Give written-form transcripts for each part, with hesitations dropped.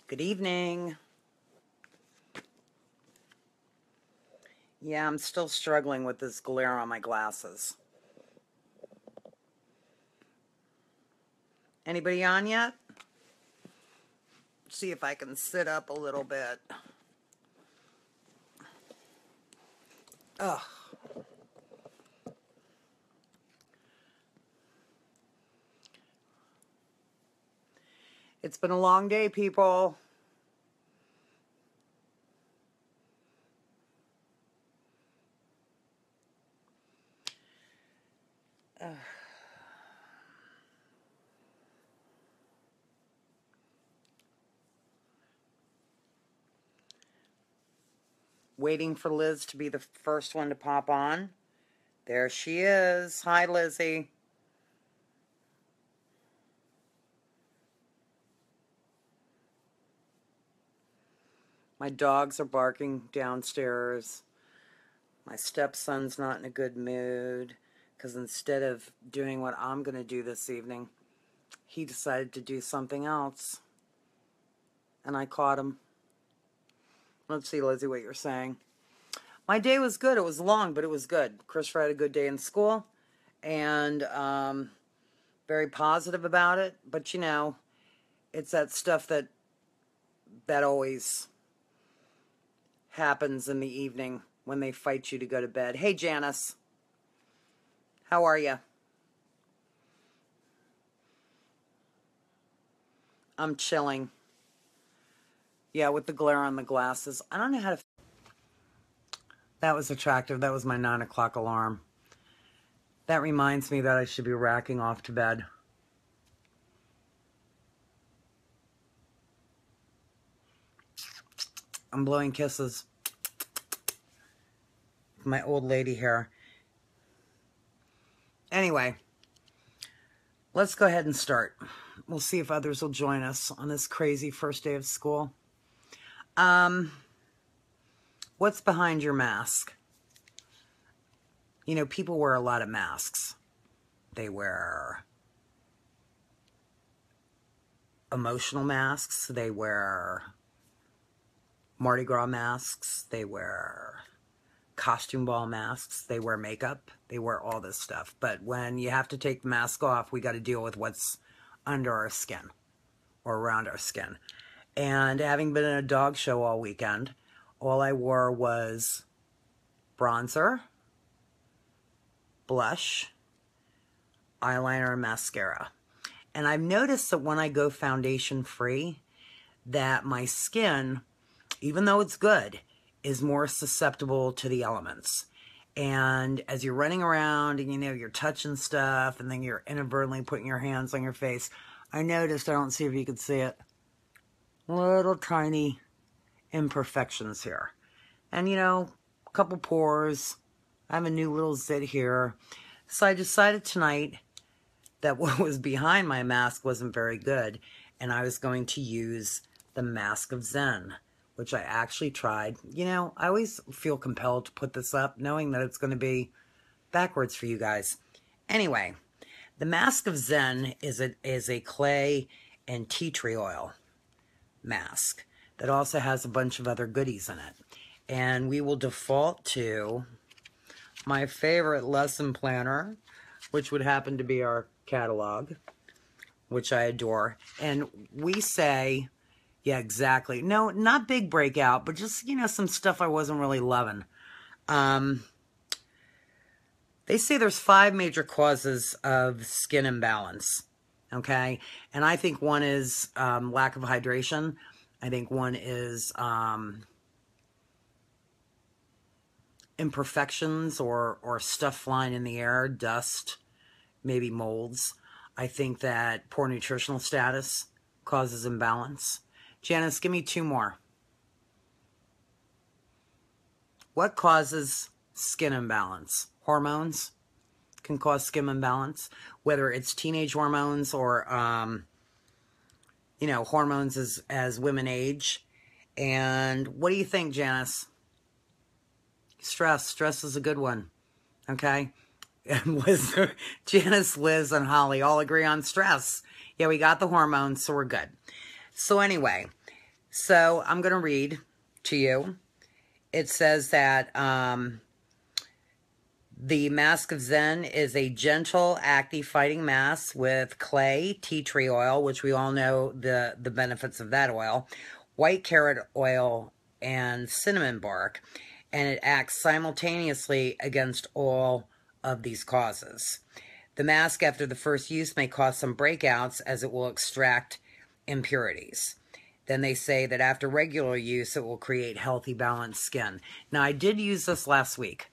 Good evening. Yeah, I'm still struggling with this glare on my glasses. Anybody on yet? See if I can sit up a little bit. Ugh. It's been a long day, people. Ugh. Waiting for Liz to be the first one to pop on. There she is. Hi, Lizzie. My dogs are barking downstairs. My stepson's not in a good mood because instead of doing what I'm going to do this evening, he decided to do something else. And I caught him. Let's see, Lizzie, what you're saying. My day was good. It was long, but it was good. Christopher had a good day in school and very positive about it. But, you know, it's that stuff that always happens in the evening when they fight you to go to bed. Hey, Janice. How are you? I'm chilling. Yeah, with the glare on the glasses. I don't know how to... That was attractive. That was my 9 o'clock alarm. That reminds me that I should be racking off to bed. I'm blowing kisses. My old lady hair. Anyway, let's go ahead and start. We'll see if others will join us on this crazy first day of school. What's behind your mask? You know, people wear a lot of masks. They wear emotional masks. They wear Mardi Gras masks. They wear costume ball masks. They wear makeup. They wear all this stuff. But when you have to take the mask off, we got to deal with what's under our skin or around our skin. And having been in a dog show all weekend, all I wore was bronzer, blush, eyeliner, and mascara. And I've noticed that when I go foundation free, that my skin, even though it's good, is more susceptible to the elements. And as you're running around and, you know, you're touching stuff and then you're inadvertently putting your hands on your face, I noticed, I don't see if you could see it, little tiny imperfections here. And, you know, a couple pores. I have a new little zit here. So I decided tonight that what was behind my mask wasn't very good. And I was going to use the Mask of Zen, which I actually tried. You know, I always feel compelled to put this up, knowing that it's going to be backwards for you guys. Anyway, the Mask of Zen is a clay and tea tree oil mask that also has a bunch of other goodies in it. And we will default to my favorite lesson planner, which would happen to be our catalog, which I adore. And we say... Yeah, exactly. No, not big breakout, but just, you know, some stuff I wasn't really loving. They say there's 5 major causes of skin imbalance, okay? And I think one is lack of hydration. I think one is imperfections or stuff flying in the air, dust, maybe molds. I think that poor nutritional status causes imbalance. Janice, give me 2 more. What causes skin imbalance? Hormones can cause skin imbalance, whether it's teenage hormones or, you know, hormones as women age. And what do you think, Janice? Stress. Stress is a good one, okay? And Liz, Janice, Liz, and Holly all agree on stress. Yeah, we got the hormones, so we're good. So anyway, So I'm going to read to you. It says that the Mask of Zen is a gentle, acne-fighting mask with clay, tea tree oil, which we all know the benefits of that oil, white carrot oil, and cinnamon bark, and it acts simultaneously against all of these causes. The mask after the first use may cause some breakouts as it will extract impurities. Then they say that after regular use, it will create healthy, balanced skin. Now, I did use this last week.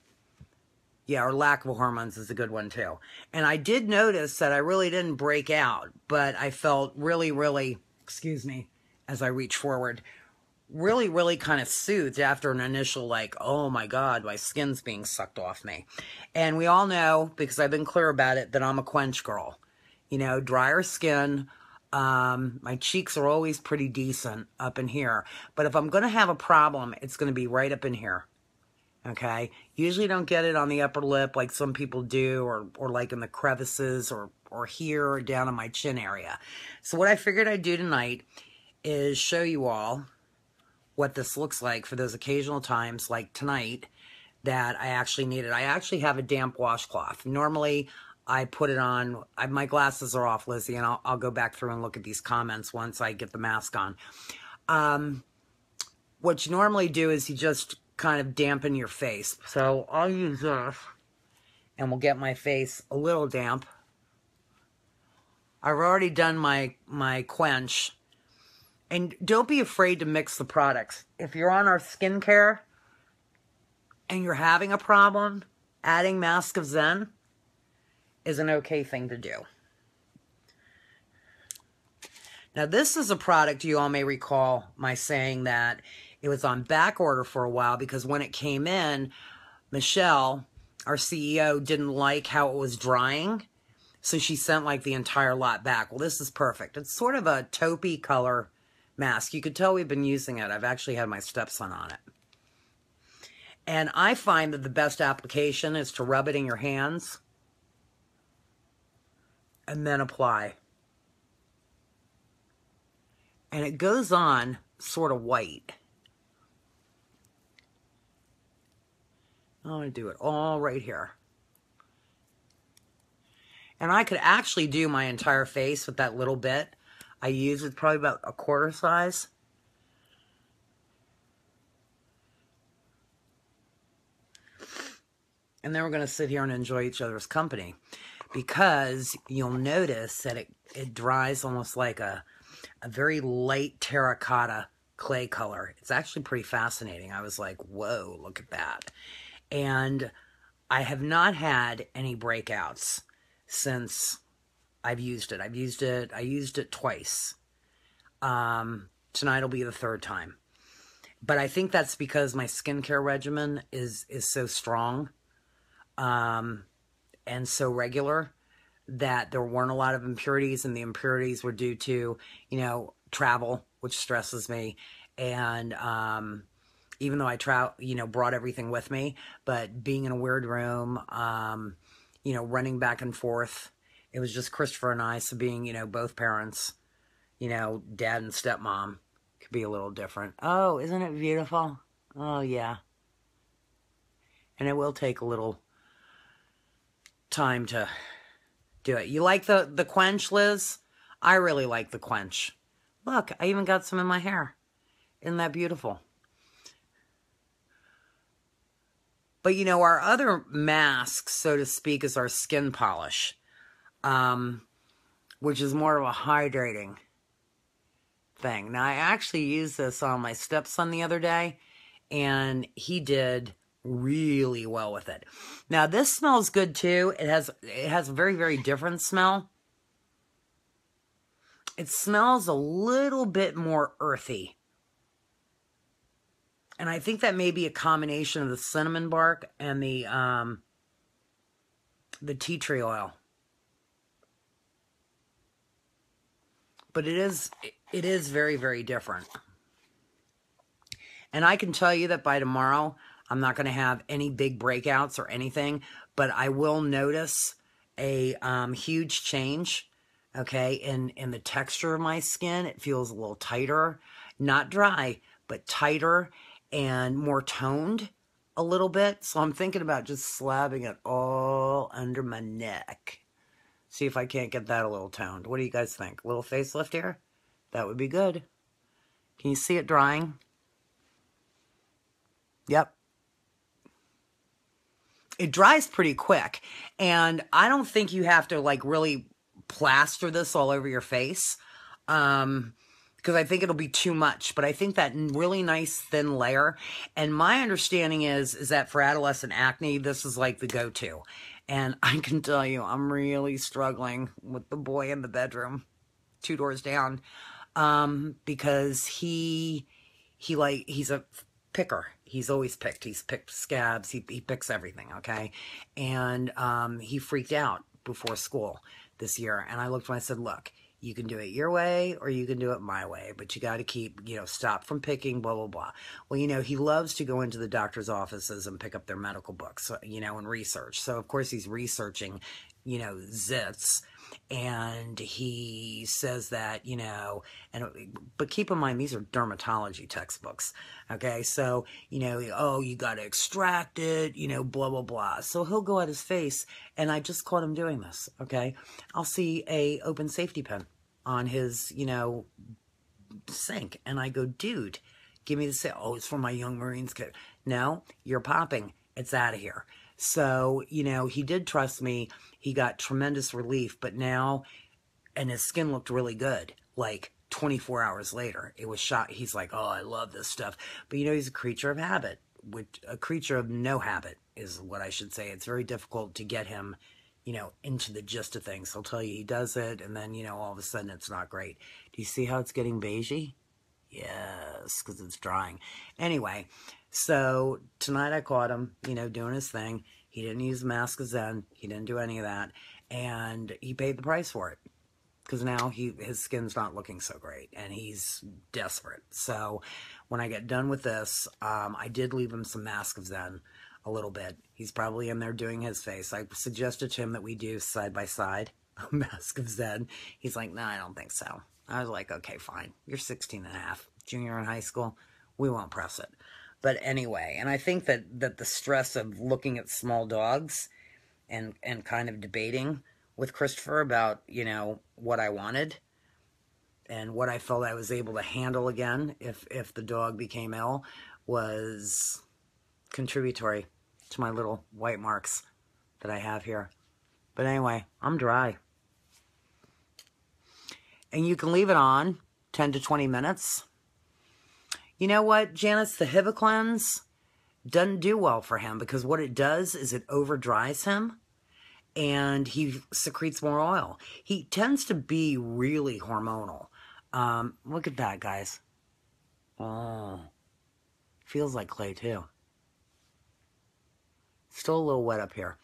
Yeah, or lack of hormones is a good one too. And I did notice that I really didn't break out, but I felt really, really, excuse me, as I reach forward, really, really kind of soothed after an initial like, oh my God, my skin's being sucked off me. And we all know, because I've been clear about it, that I'm a quench girl. You know, drier skin. My cheeks are always pretty decent up in here. But if I'm going to have a problem, it's going to be right up in here. Okay, usually don't get it on the upper lip like some people do, or like in the crevices, or here, or down on my chin area. So what I figured I'd do tonight is show you all what this looks like for those occasional times, like tonight, that I actually need it. I actually have a damp washcloth. Normally, I put it on, my glasses are off, Lizzie, and I'll go back through and look at these comments once I get the mask on. What you normally do is you just kind of dampen your face. So I'll use this, and we'll get my face a little damp. I've already done my quench. And don't be afraid to mix the products. If you're on our skincare and you're having a problem, adding Mask of Zen is an okay thing to do. Now, this is a product you all may recall my saying that it was on back order for a while because when it came in, Michelle, our CEO, didn't like how it was drying. So she sent like the entire lot back. Well, this is perfect. It's sort of a taupey color mask. You could tell we've been using it. I've actually had my stepson on it. And I find that the best application is to rub it in your hands and then apply. And it goes on sort of white. I'm going to do it all right here. And I could actually do my entire face with that little bit. I use it probably about a quarter size. And then we're going to sit here and enjoy each other's company. Because you'll notice that it dries almost like a very light terracotta clay color. It's actually pretty fascinating. I was like, whoa, look at that. And I have not had any breakouts since I've used it. I used it twice. Tonight will be the third time. But I think that's because my skincare regimen is so strong and so regular that there weren't a lot of impurities, and the impurities were due to, you know, travel, which stresses me. And even though I brought everything with me, but being in a weird room, you know, running back and forth, it was just Christopher and I. So being, you know, both parents, you know, dad and stepmom could be a little different. Oh, isn't it beautiful? Oh, yeah. And it will take a little time to do it. You like the quench, Liz? I really like the quench. Look, I even got some in my hair. Isn't that beautiful? But, you know, our other mask, so to speak, is our skin polish, which is more of a hydrating thing. Now, I actually used this on my stepson the other day, and he did really well with it. Now, this smells good, too. It has a very, very different smell. It smells a little bit more earthy. And I think that may be a combination of the cinnamon bark and the tea tree oil. But it is very, very different. And I can tell you that by tomorrow, I'm not going to have any big breakouts or anything, but I will notice a huge change. okay? And the texture of my skin, it feels a little tighter, not dry, but tighter and more toned a little bit. So I'm thinking about just slabbing it all under my neck. See if I can't get that a little toned. What do you guys think? A little facelift here? That would be good. Can you see it drying? Yep. It dries pretty quick. And I don't think you have to like really plaster this all over your face. Because I think it'll be too much. But I think that really nice thin layer. And my understanding is that for adolescent acne, this is like the go-to. And I can tell you, I'm really struggling with the boy in the bedroom, 2 doors down, because he's a picker. He's always picked. He's picked scabs. He picks everything, okay? And he freaked out before school this year. And I looked and I said, look, you can do it your way or you can do it my way, but you got to keep, stop from picking, blah, blah, blah. Well, he loves to go into the doctor's offices and pick up their medical books, and research. So, of course, he's researching, zits. And he says that, but keep in mind, these are dermatology textbooks. Okay. So, oh, you got to extract it, blah, blah, blah. So he'll go at his face, and I just caught him doing this. Okay. I'll see a open safety pin on his, sink. And I go, dude, give me the, oh, it's for my young Marines kid. No, you're popping. It's out of here. So, he did trust me. He got tremendous relief, but now, and his skin looked really good. Like 24 hours later, it was shot. He's like, oh, I love this stuff. But he's a creature of habit, a creature of no habit is what I should say. It's very difficult to get him, into the gist of things. He'll tell you he does it, and then, all of a sudden it's not great. Do you see how it's getting beigey? Yes, because it's drying. Anyway, so tonight I caught him, doing his thing. He didn't use the mask of Zen. He didn't do any of that. And he paid the price for it. Because now his skin's not looking so great. And he's desperate. So when I get done with this, I did leave him some mask of Zen a little bit. He's probably in there doing his face. I suggested to him that we do side by side a mask of Zen. He's like, no, I don't think so. I was like, okay, fine. You're 16 and a half. Junior in high school. We won't press it. But anyway, and I think that the stress of looking at small dogs and kind of debating with Christopher about, what I wanted and what I felt I was able to handle again if the dog became ill was contributory to my little white marks that I have here. But anyway, I'm dry. And you can leave it on 10 to 20 minutes. You know what, Janice? The Hibiclens doesn't do well for him because what it does is it over dries him and he secretes more oil. He tends to be really hormonal. Look at that, guys. Oh, feels like clay too. Still a little wet up here.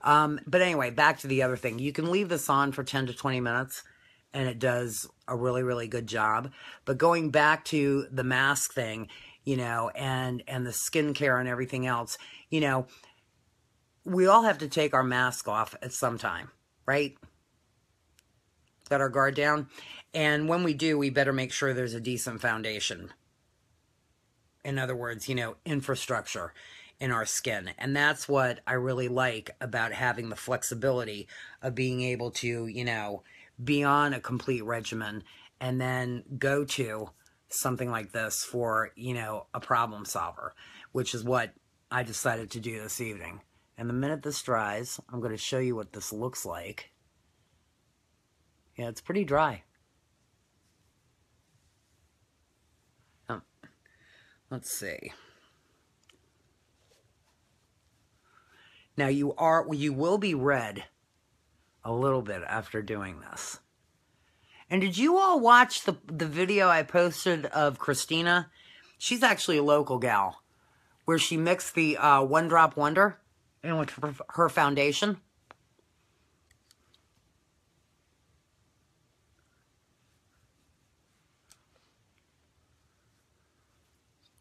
But anyway, back to the other thing. You can leave this on for 10 to 20 minutes. And it does a really, really good job. But going back to the mask thing, and the skincare and everything else, we all have to take our mask off at some time, right? Let our guard down. And when we do, we better make sure there's a decent foundation. In other words, infrastructure in our skin. And that's what I really like about having the flexibility of being able to, be on a complete regimen and then go to something like this for, a problem solver, which is what I decided to do this evening. And the minute this dries, I'm going to show you what this looks like. Yeah, it's pretty dry. Let's see. Now you will be red a little bit after doing this. And did you all watch the video I posted of Christina? She's actually a local gal, where she mixed the One Drop Wonder in with her foundation.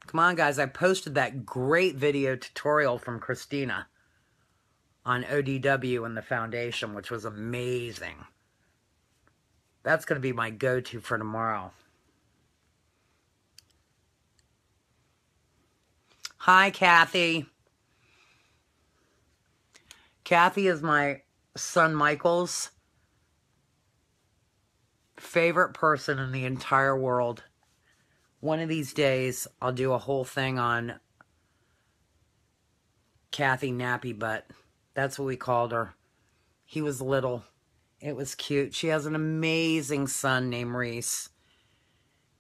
Come on, guys. I posted that great video tutorial from Christina on ODW and the foundation, which was amazing. That's going to be my go-to for tomorrow. Hi, Kathy. Kathy is my son Michael's favorite person in the entire world. One of these days, I'll do a whole thing on Kathy Nappy Butt. That's what we called her. He was little. It was cute. She has an amazing son named Reese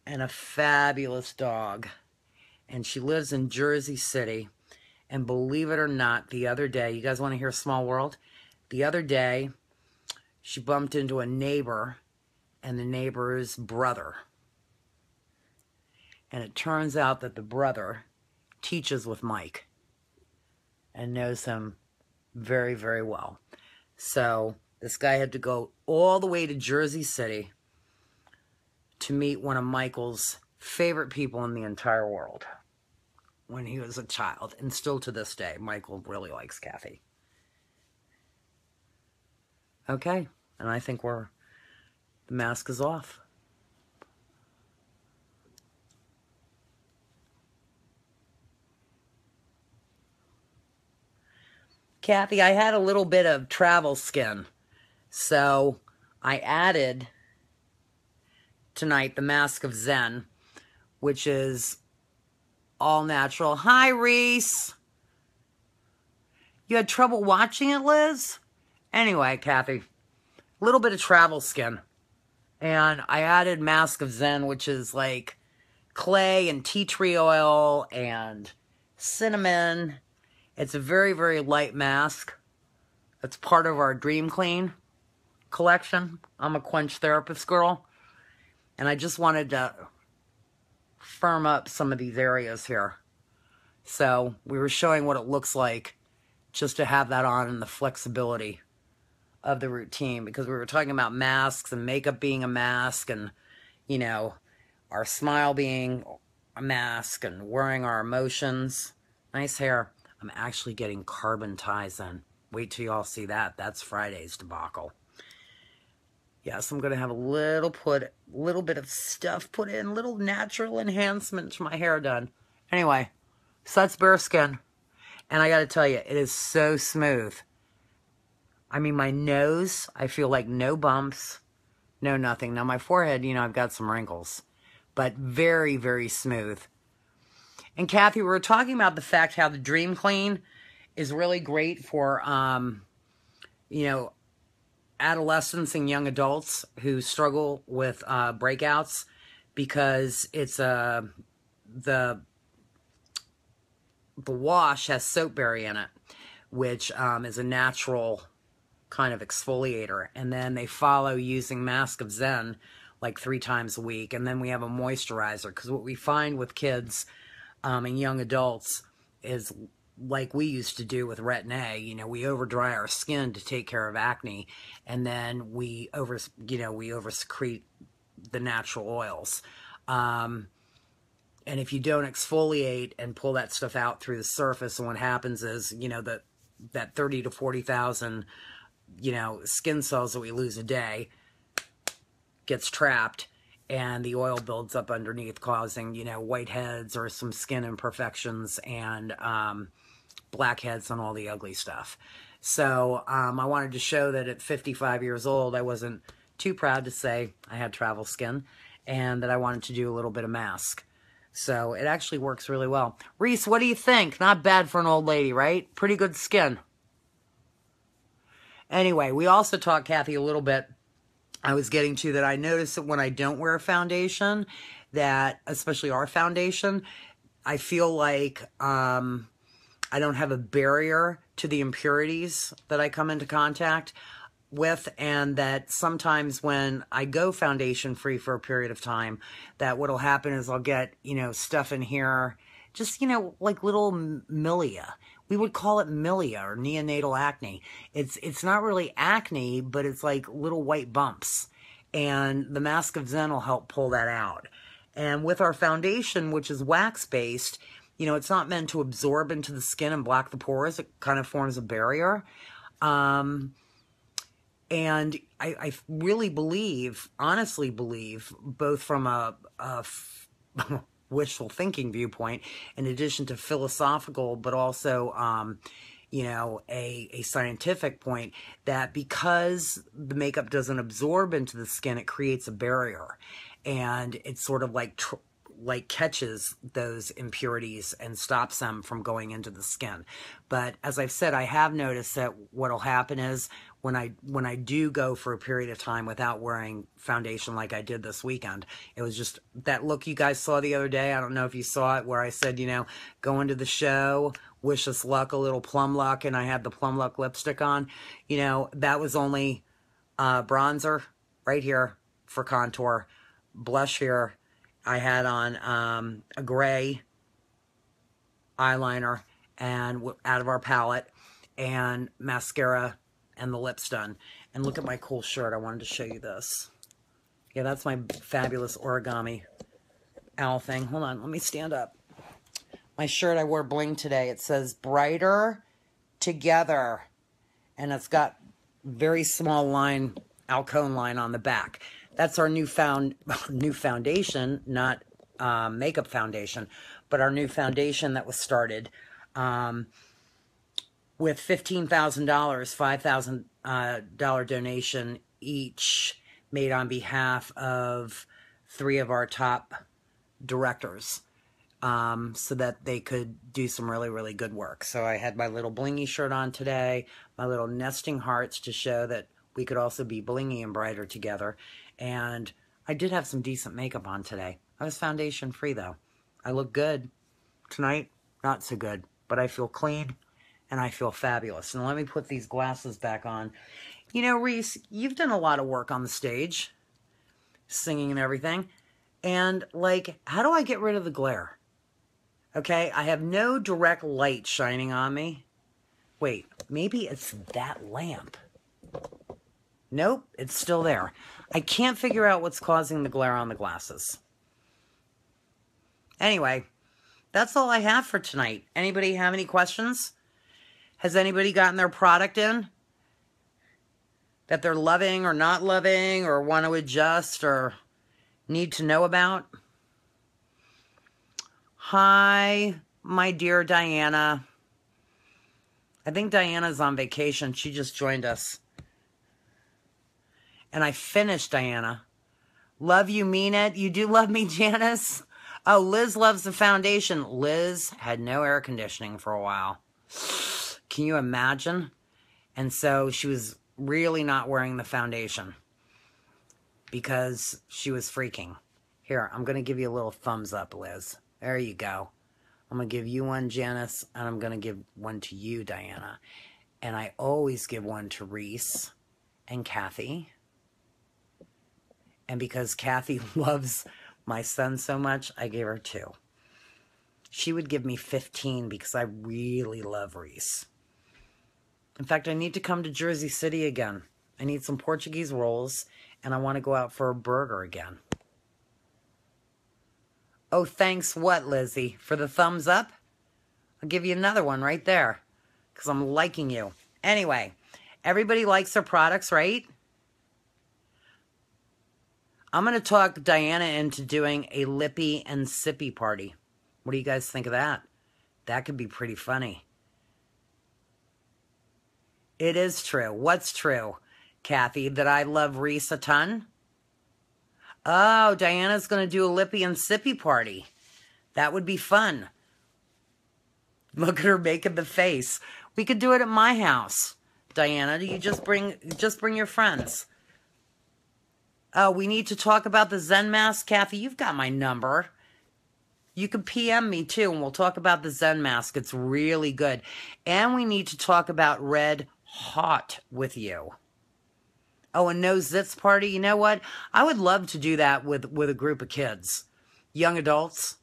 and a fabulous dog. And she lives in Jersey City. And believe it or not, the other day, you guys want to hear a small world? The other day, she bumped into a neighbor and the neighbor's brother. And it turns out that the brother teaches with Mike and knows him very, very well. So this guy had to go all the way to Jersey City to meet one of Michael's favorite people in the entire world when he was a child. And still to this day, Michael really likes Kathy. Okay, and I think the mask is off. Kathy, I had a little bit of travel skin, so I added tonight the Mask of Zen, which is all natural. Hi, Reese. You had trouble watching it, Liz? Anyway, Kathy, a little bit of travel skin. And I added Mask of Zen, which is like clay and tea tree oil and cinnamon. It's a very, very light mask. It's part of our Dream Clean collection. I'm a Quench Therapist girl. And I just wanted to firm up some of these areas here. So we were showing what it looks like just to have that on and the flexibility of the routine, because we were talking about masks and makeup being a mask and, you know, our smile being a mask and wearing our emotions. Nice hair. I'm actually getting carbon ties in. Wait till y'all see that. That's Friday's debacle. Yes, I'm going to have a little bit of stuff put in, little natural enhancement to my hair done. Anyway, so that's bare skin. And I got to tell you, it is so smooth. I mean, my nose, I feel like no bumps, no nothing. Now, my forehead, you know, I've got some wrinkles, but very, very smooth. And Kathy, we were talking about the fact how the Dream Clean is really great for, you know, adolescents and young adults who struggle with breakouts, because it's the wash has soapberry in it, which is a natural kind of exfoliator. And then they follow using Mask of Zen like 3 times a week. And then we have a moisturizer, because what we find with kids and young adults is, like we used to do with Retin-A, you know, we over dry our skin to take care of acne, and then we over secrete the natural oils. And if you don't exfoliate and pull that stuff out through the surface, and what happens is, you know, that 30 to 40,000, you know, skin cells that we lose a day gets trapped, and the oil builds up underneath, causing, you know, whiteheads or some skin imperfections and blackheads and all the ugly stuff. So I wanted to show that at 55 years old, I wasn't too proud to say I had travel skin, and that I wanted to do a little bit of mask. So it actually works really well. Reese, what do you think? Not bad for an old lady, right? Pretty good skin. Anyway, we also talked, Kathy, a little bit. I was getting to that I notice that when I don't wear a foundation, that, especially our foundation, I feel like I don't have a barrier to the impurities that I come into contact with, and that sometimes when I go foundation free for a period of time, that what'll happen is I'll get, you know, stuff in here, just, you know, like little milia. We would call it milia or neonatal acne. It's not really acne, but it's like little white bumps. And the Mask of Zen will help pull that out. And with our foundation, which is wax-based, you know, it's not meant to absorb into the skin and block the pores. It kind of forms a barrier. And I really believe, honestly believe, both from a wishful thinking viewpoint, in addition to philosophical, but also, you know, a scientific point, that because the makeup doesn't absorb into the skin, it creates a barrier. And it's sort of like catches those impurities and stops them from going into the skin. But as I've said, I have noticed that what'll happen is when I do go for a period of time without wearing foundation like I did this weekend, it was just that look you guys saw the other day. I don't know if you saw it, where I said, you know, go into the show, wish us luck, a little plum luck, and I had the plum luck lipstick on. You know, that was only bronzer right here for contour, blush here. I had on a gray eyeliner and out of our palette, and mascara, and the lips done. And look at my cool shirt. I wanted to show you this. Yeah, that's my fabulous origami owl thing. Hold on, let me stand up. My shirt, I wore bling today. It says Brighter Together. And it's got very small line, Alcone line on the back. That's our new foundation, not makeup foundation, but our new foundation that was started with $15,000, $5,000 donation each, made on behalf of 3 of our top directors, so that they could do some really, really good work. So I had my little blingy shirt on today, my little nesting hearts to show that we could also be blingy and brighter together. And I did have some decent makeup on today. I was foundation free though. I look good. Tonight, not so good, but I feel clean and I feel fabulous. And let me put these glasses back on. You know, Reese, you've done a lot of work on the stage, singing and everything. And like, how do I get rid of the glare? Okay, I have no direct light shining on me. Wait, maybe it's that lamp. Nope, it's still there. I can't figure out what's causing the glare on the glasses. Anyway, that's all I have for tonight. Anybody have any questions? Has anybody gotten their product in that they're loving or not loving, or want to adjust or need to know about? Hi, my dear Diana. I think Diana's on vacation. She just joined us. And I finished, Diana. Love you, mean it. You do love me, Janice? Oh, Liz loves the foundation. Liz had no air conditioning for a while. Can you imagine? And so she was really not wearing the foundation because she was freaking. Here, I'm going to give you a little thumbs up, Liz. There you go. I'm going to give you one, Janice, and I'm going to give one to you, Diana. And I always give one to Reese and Kathy. And because Kathy loves my son so much, I gave her 2. She would give me 15 because I really love Reese. In fact, I need to come to Jersey City again. I need some Portuguese rolls, and I want to go out for a burger again. Oh, thanks what, Lizzie? For the thumbs up? I'll give you another one right there because I'm liking you. Anyway, everybody likes their products, right? I'm going to talk Diana into doing a Lippy and Sippy party. What do you guys think of that? That could be pretty funny. It is true. What's true, Kathy? That I love Reese a ton? Oh, Diana's going to do a Lippy and Sippy party. That would be fun. Look at her making the face. We could do it at my house. Diana, do you just bring your friends? Oh, we need to talk about the Zen mask. Kathy, you've got my number. You can PM me too, and we'll talk about the Zen mask. It's really good. And we need to talk about Red Hot with you. Oh, and no zits party. You know what? I would love to do that with a group of kids, young adults,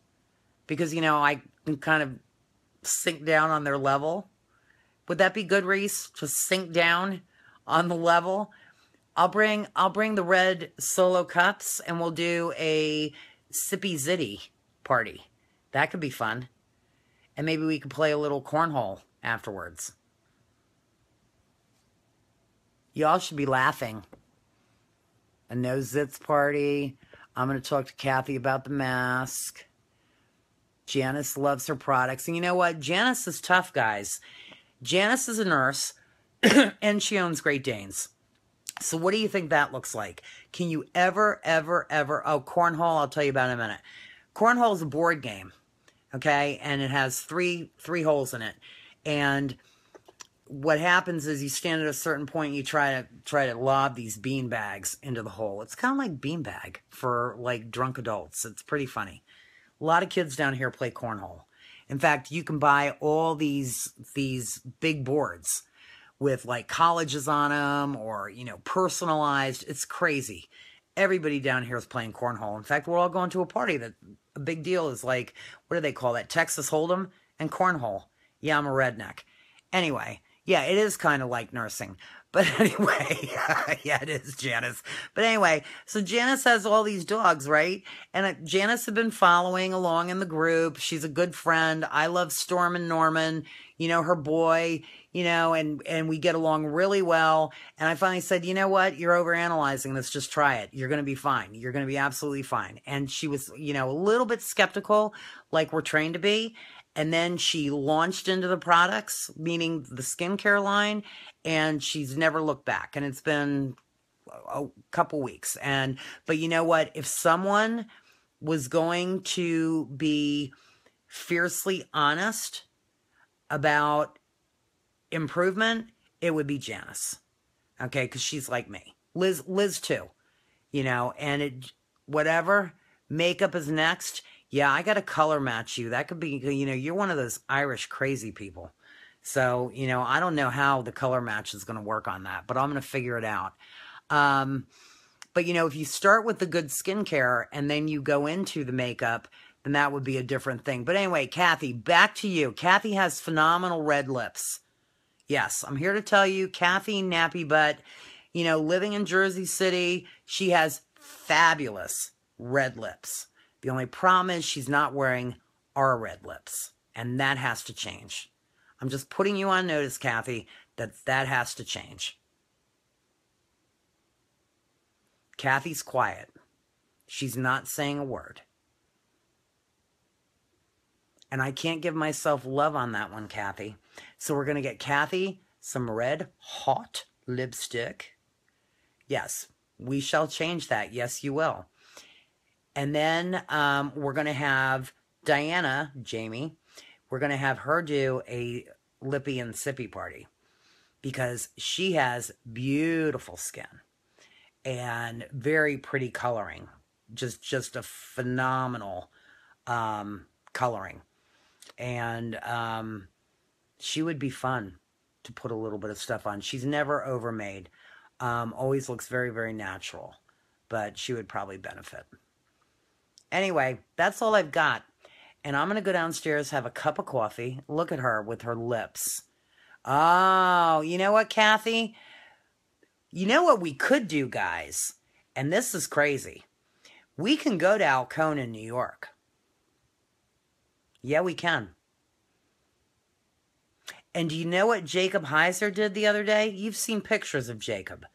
because, you know, I can kind of sink down on their level. Would that be good, Reese? To sink down on the level? I'll bring the red solo cups, and we'll do a Sippy Zitty party. That could be fun. And maybe we could play a little cornhole afterwards. Y'all should be laughing. A no zits party. I'm going to talk to Kathy about the mask. Janice loves her products. And you know what? Janice is tough, guys. Janice is a nurse, and she owns Great Danes. So what do you think that looks like? Can you ever... Oh, cornhole, I'll tell you about in a minute. Cornhole is a board game, okay? And it has three holes in it. And what happens is you stand at a certain point, and you try to lob these bean bags into the hole. It's kind of like beanbag for like drunk adults. It's pretty funny. A lot of kids down here play cornhole. In fact, you can buy all these big boards with like colleges on them, or, you know, personalized. It's crazy. Everybody down here is playing cornhole. In fact, we're all going to a party that a big deal is like, what do they call that? Texas Hold'em and cornhole. Yeah, I'm a redneck. Anyway, yeah, it is kind of like nursing. But anyway, yeah, it is, Janice. But anyway, so Janice has all these dogs, right? And Janice had been following along in the group. She's a good friend. I love Storm and Norman, you know, her boy, you know, and we get along really well. And I finally said, you know what? You're overanalyzing this. Just try it. You're going to be fine. You're going to be absolutely fine. And she was, you know, a little bit skeptical, like we're trained to be. And then she launched into the products, meaning the skincare line, and she's never looked back. And it's been a couple weeks. But you know what? If someone was going to be fiercely honest about improvement, it would be Janice. Okay, because she's like me. Liz too. You know, and whatever. Makeup is next. Yeah, I got to color match you. That could be, you know, you're one of those Irish crazy people. So, you know, I don't know how the color match is going to work on that, but I'm going to figure it out. But, you know, if you start with the good skincare and then you go into the makeup, then that would be a different thing. But anyway, Kathy, back to you. Kathy has phenomenal red lips. Yes, I'm here to tell you, Kathy Nappy Butt, you know, living in Jersey City, she has fabulous red lips. The only problem is she's not wearing our red lips, and that has to change. I'm just putting you on notice, Kathy, that has to change. Kathy's quiet. She's not saying a word. And I can't give myself love on that one, Kathy. So we're going to get Kathy some red hot lipstick. Yes, we shall change that. Yes, you will. And then we're going to have Diana, Jamie, we're going to have her do a Lippy and Sippy party because she has beautiful skin and very pretty coloring. Just a phenomenal coloring. And she would be fun to put a little bit of stuff on. She's never overmade. Always looks very, very natural. But she would probably benefit. Anyway, that's all I've got. And I'm going to go downstairs, have a cup of coffee. Look at her with her lips. Oh, you know what, Kathy? You know what we could do, guys? And this is crazy. We can go to Alcona, New York. Yeah, we can. And do you know what Jacob Heiser did the other day? You've seen pictures of Jacob.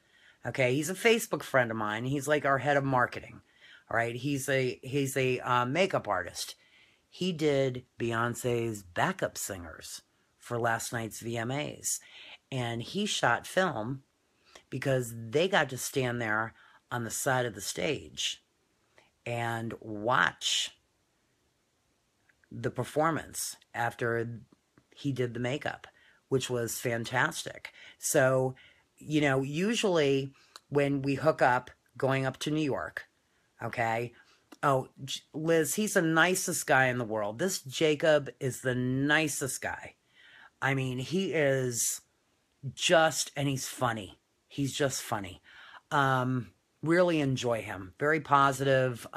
Okay, he's a Facebook friend of mine. He's like our head of marketing. All right, he's a makeup artist. He did Beyonce's backup singers for last night's VMAs. And he shot film because they got to stand there on the side of the stage and watch the performance after he did the makeup, which was fantastic. So, you know, usually when we hook up going up to New York, okay, oh, Liz, he's the nicest guy in the world. This Jacob is the nicest guy. I mean, he is just, and he's funny. He's just funny. Really enjoy him. Very positive.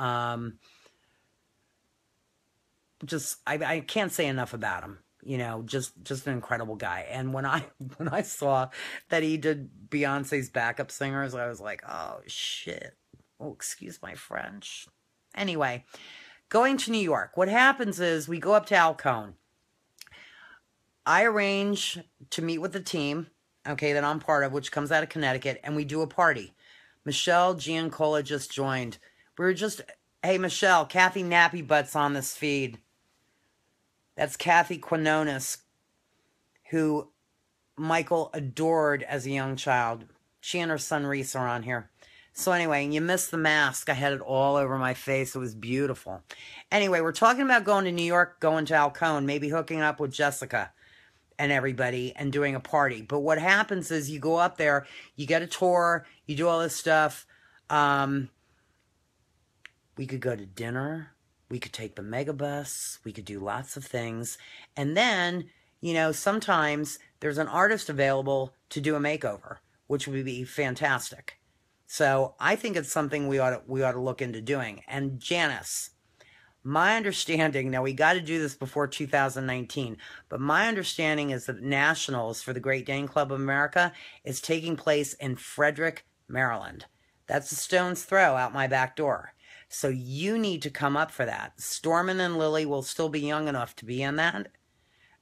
Just, I can't say enough about him. You know, just an incredible guy. And when I saw that he did Beyonce's backup singers, I was like, oh, shit. Oh, excuse my French. Anyway, going to New York. What happens is we go up to Alcone. I arrange to meet with the team okay, that I'm part of, which comes out of Connecticut, and we do a party. Michelle Giancola just joined. We were just, hey, Michelle, Kathy Nappy Butt's on this feed. That's Kathy Quinones, who Michael adored as a young child. She and her son Reese are on here. So anyway, you missed the mask. I had it all over my face. It was beautiful. Anyway, we're talking about going to New York, going to Alcone, maybe hooking up with Jessica and everybody and doing a party. But what happens is you go up there, you get a tour, you do all this stuff. We could go to dinner. We could take the megabus. We could do lots of things. And then, you know, sometimes there's an artist available to do a makeover, which would be fantastic. So I think it's something we ought to look into doing. And Janice, my understanding, now we got to do this before 2019, but my understanding is that Nationals for the Great Dane Club of America is taking place in Frederick, Maryland. That's a stone's throw out my back door. So you need to come up for that. Stormin and Lily will still be young enough to be in that,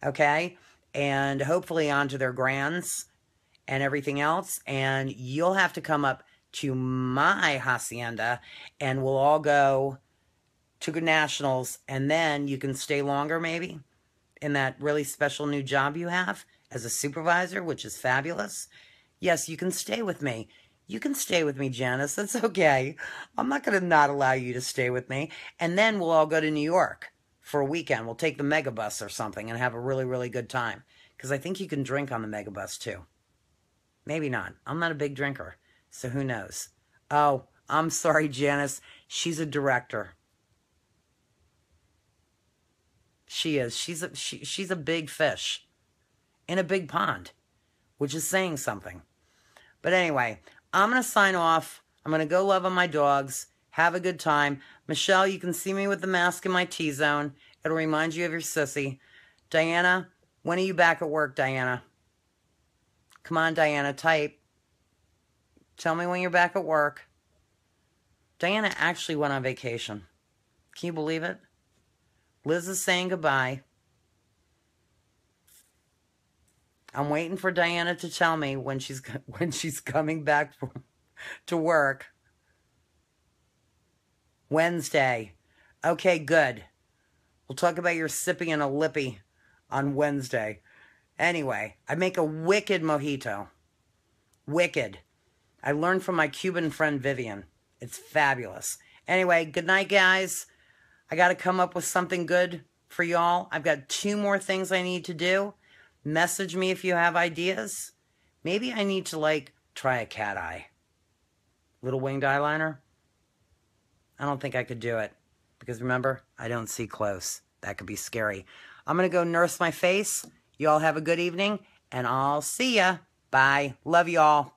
okay? And hopefully onto their grands and everything else. And you'll have to come up to my hacienda, and we'll all go to Nationals, and then you can stay longer maybe in that really special new job you have as a supervisor, which is fabulous. Yes, you can stay with me. You can stay with me, Janice. That's okay. I'm not going to not allow you to stay with me. And then we'll all go to New York for a weekend. We'll take the megabus or something and have a really, really good time. Because I think you can drink on the megabus too. Maybe not. I'm not a big drinker, so who knows? Oh, I'm sorry, Janice. She's a director. She is. She's a big fish in a big pond, which is saying something. But anyway, I'm going to sign off. I'm going to go love on my dogs. Have a good time. Michelle, you can see me with the mask in my T-zone. It'll remind you of your sissy. Diana, when are you back at work, Diana? Come on, Diana, type. Tell me when you're back at work. Diana actually went on vacation. Can you believe it? Liz is saying goodbye. I'm waiting for Diana to tell me when she's coming back to work. Wednesday. Okay, good. We'll talk about your Sippy and a Lippy on Wednesday. Anyway, I make a wicked mojito. Wicked. I learned from my Cuban friend Vivian. It's fabulous. Anyway, good night, guys. I got to come up with something good for y'all. I've got 2 more things I need to do. Message me if you have ideas. Maybe I need to, like, try a cat eye. Little winged eyeliner. I don't think I could do it. Because remember, I don't see close. That could be scary. I'm going to go nurse my face. You all have a good evening. And I'll see ya. Bye. Love y'all.